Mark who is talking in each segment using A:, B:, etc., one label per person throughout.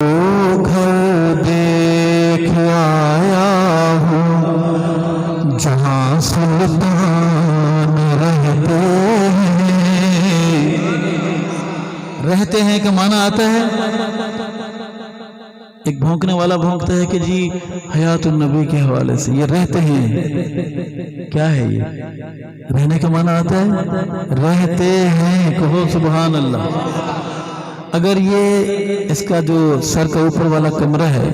A: گھر دیکھ آیا ہوں جہاں سلطان رہتے ہیں کا معنی آتا ہے ایک بھونکنے والا بھونکتا ہے کہ جی حیات النبی کے حوالے سے یہ رہتے ہیں. کیا ہے یہ رہنے کا معنی آتا ہے رہتے ہیں. کہو سبحان اللہ. اگر یہ اس کا جو سر کا اوپر والا کمرہ ہے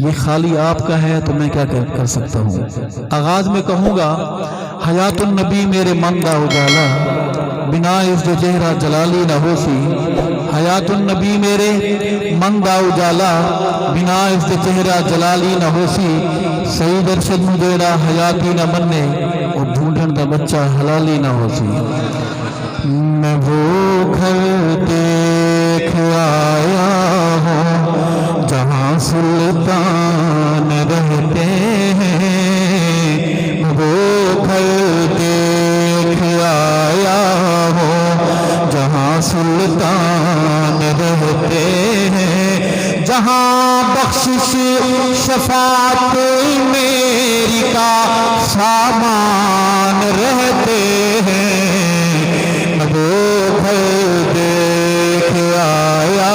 A: یہ خالی آپ کا ہے تو میں کیا کر سکتا ہوں. آغاز میں کہوں گا حیات النبی میرے مندہ اجالا بنا اس جو چہرہ جلالی نہ ہو سی. حیات النبی میرے مندہ اجالا بنا اس جو چہرہ جلالی نہ ہو سی. سعید ارشد مجھیڑا حیاتی نہ مننے اور ڈھونڈن دا بچہ حلالی نہ ہو سی. میں وہ گھر دیکھ آیا ہوں جہاں سلطان رہتے ہیں. میں وہ گھر دیکھ آیا ہوں جہاں سلطان رہتے ہیں. جہاں بخشش شفاعت میری کا سامان رہتے ہیں. وہ گھر دیکھ آیا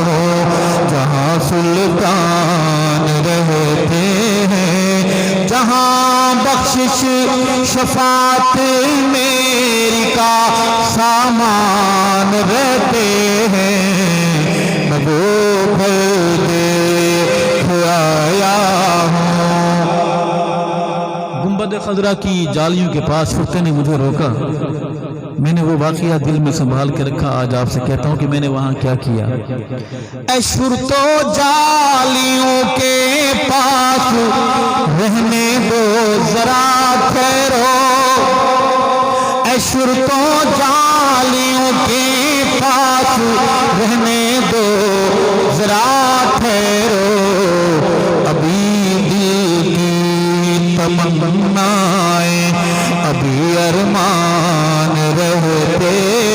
A: ہوں جہاں سلطان رہتے ہیں. جہاں بخشش شفاعت میری کا سامان رہتے ہیں. میں وہ گھر دیکھ آیا ہوں. گنبد خضرا کی جالیوں کے پاس فرقے نے مجھے روکا. میں نے وہ واقعہ دل میں سنبھال کے رکھا. آج آپ سے کہتا ہوں کہ میں نے وہاں کیا کیا. اے شرط و جالیوں کے پاس رہنے دو ذرا ٹھہرو. اے شرط و جالیوں کے پاس رہنے دو ذرا ٹھہرو. ابھی دل کی تمنائیں ابھی ارمان رہتے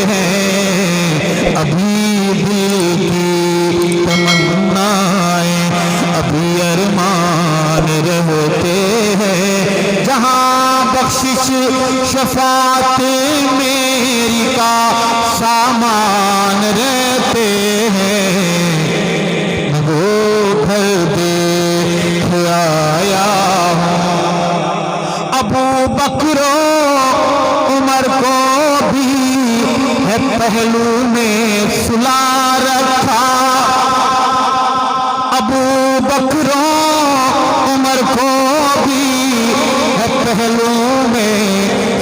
A: ہیں. ابھی دل کی تمنائیں ابھی ارمان رہتے ہیں. جہاں بخشش شفاعت میری کا سامان رہتے ہیں. میں وہ گھر دیکھ آیا ہوں. ابو بکر عمر کو بھی ہے پہلو میں سلا رکھا. ابو بکر عمر کو بھی ہے پہلو میں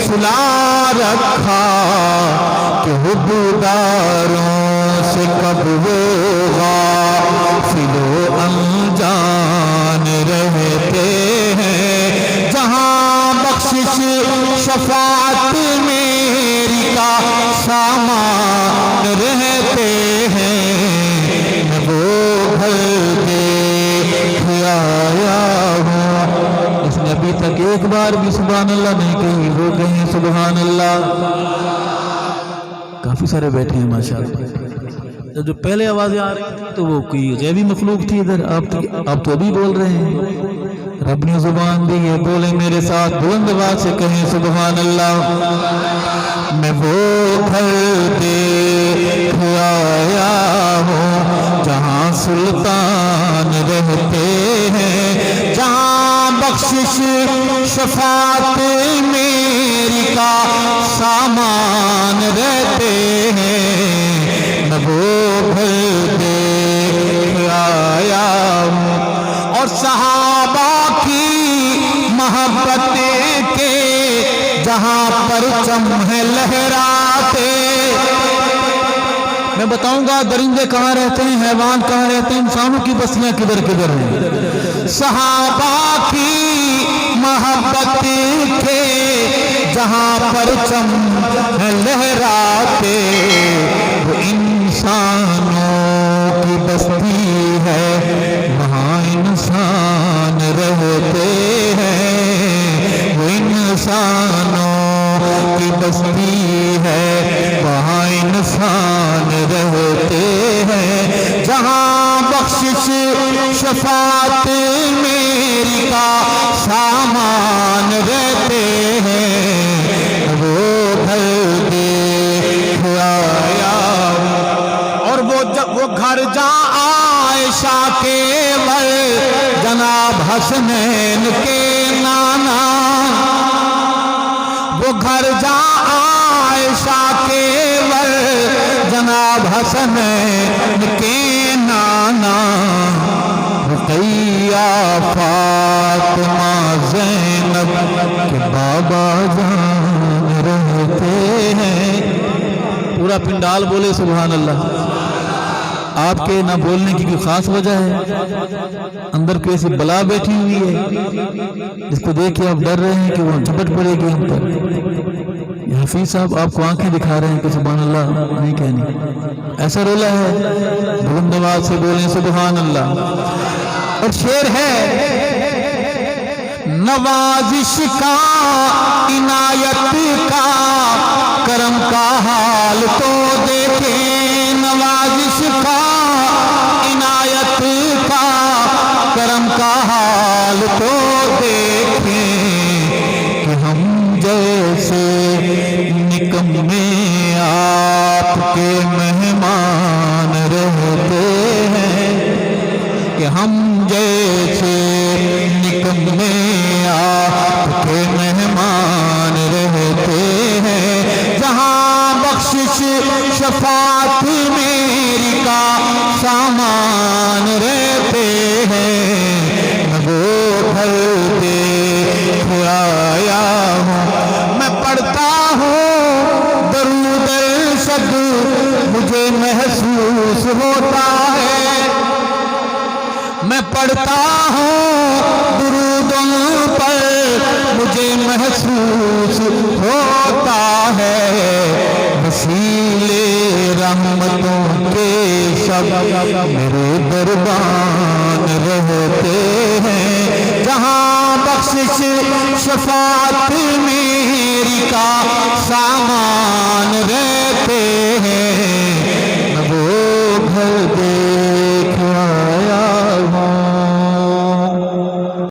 A: سلا رکھا. کہ حبداروں سے کب وہ غافل و انجان رہتے ہیں. جہاں بخشش شفاعت میری کا سامان رہتے ہیں. میں وہ گھر دیکھ آیا ہوں. اس نے ابھی تک ایک بار بھی سبحان اللہ نہیں کہی. وہ کہیں سبحان اللہ. کافی سارے بیٹھے ہیں ماشاءاللہ. جو پہلے آوازیں آ رہی تھی تو وہ کوئی غیبی مخلوق تھی ادھر. آپ تو ابھی بول رہے ہیں. رب نے زبان دی ہے. بولے میرے ساتھ بلند آواز سے کہیں سبحان اللہ. میں وہ گھر دیکھ آیا ہوں جہاں سلطان رہتے ہیں. جہاں بخشش شفاعت میری کا سامان رہتے ہیں. میں وہ گھر دیکھ آیا ہوں. اور صحابہ کی محبت کے جہاں پرچم ہے لہراتے. میں بتاؤں گا درندے کہاں رہتے ہیں, حیوان کہاں رہتے ہیں, انسانوں کی بستیاں کدھر کدھر ہیں. صحابہ کی محبت کے جہاں پرچم ہے لہراتے. وہ انسانوں کی بستی ہے وہاں انسان رہتے ہیں. وہ انسانوں کی بستی ہے وہاں انسان رہتے ہیں. جہاں
B: بخشش شفاعت میری کا سامان رہتے ہیں، وہ گھر دیکھ آیا ہوں۔ اور وہ گھر جہاں عائشہ کے ور جناب حسنین کے نانا، وہ گھر جہاں عائشہ کے ور جناب حسنین کے نانا، رقیہ فاطمہ زینب کے بابا جان رہتے ہیں۔
A: پورا پنڈال بولے سبحان اللہ۔ آپ کے نہ بولنے کی کوئی خاص وجہ ہے؟ اندر کوئی ایسی بلا بیٹھی ہوئی ہے جس کو دیکھ کے آپ ڈر رہے ہیں کہ وہ جھپٹ پڑے گی ہم پر؟ یہ حفیظ صاحب آپ کو آنکھیں دکھا رہے ہیں کہ سبحان اللہ نہیں کہنی، ایسا رولا ہے؟ بلند آواز سے بولیں سبحان اللہ۔
B: اور شعر ہے، نوازش کا عنایت کا کرم کا حال تو دیکھیں، نوازش کا عنایت کا کرم کا حال تو دیکھیں، کہ ہم جیسے نکمے آپ کے مہمان رہتے ہیں، کہ ہم جیسے نکمے آپ کے مہمان رہتے ہیں، جہاں بخشش شفاعت میری کا سامان رہتے ہیں، میں وہ گھر دیکھ آیا ہوں۔ میں پڑھتا ہوں درود ارشد، مجھے محسوس ہوتا ہے، میں پڑھتا ہوں درود ان پر، مجھے محسوس ہوتا ہے، وسیلے رحمتوں کے شب میرے دربان رہتے ہیں، جہاں بخشش شفاعت میری کا سامان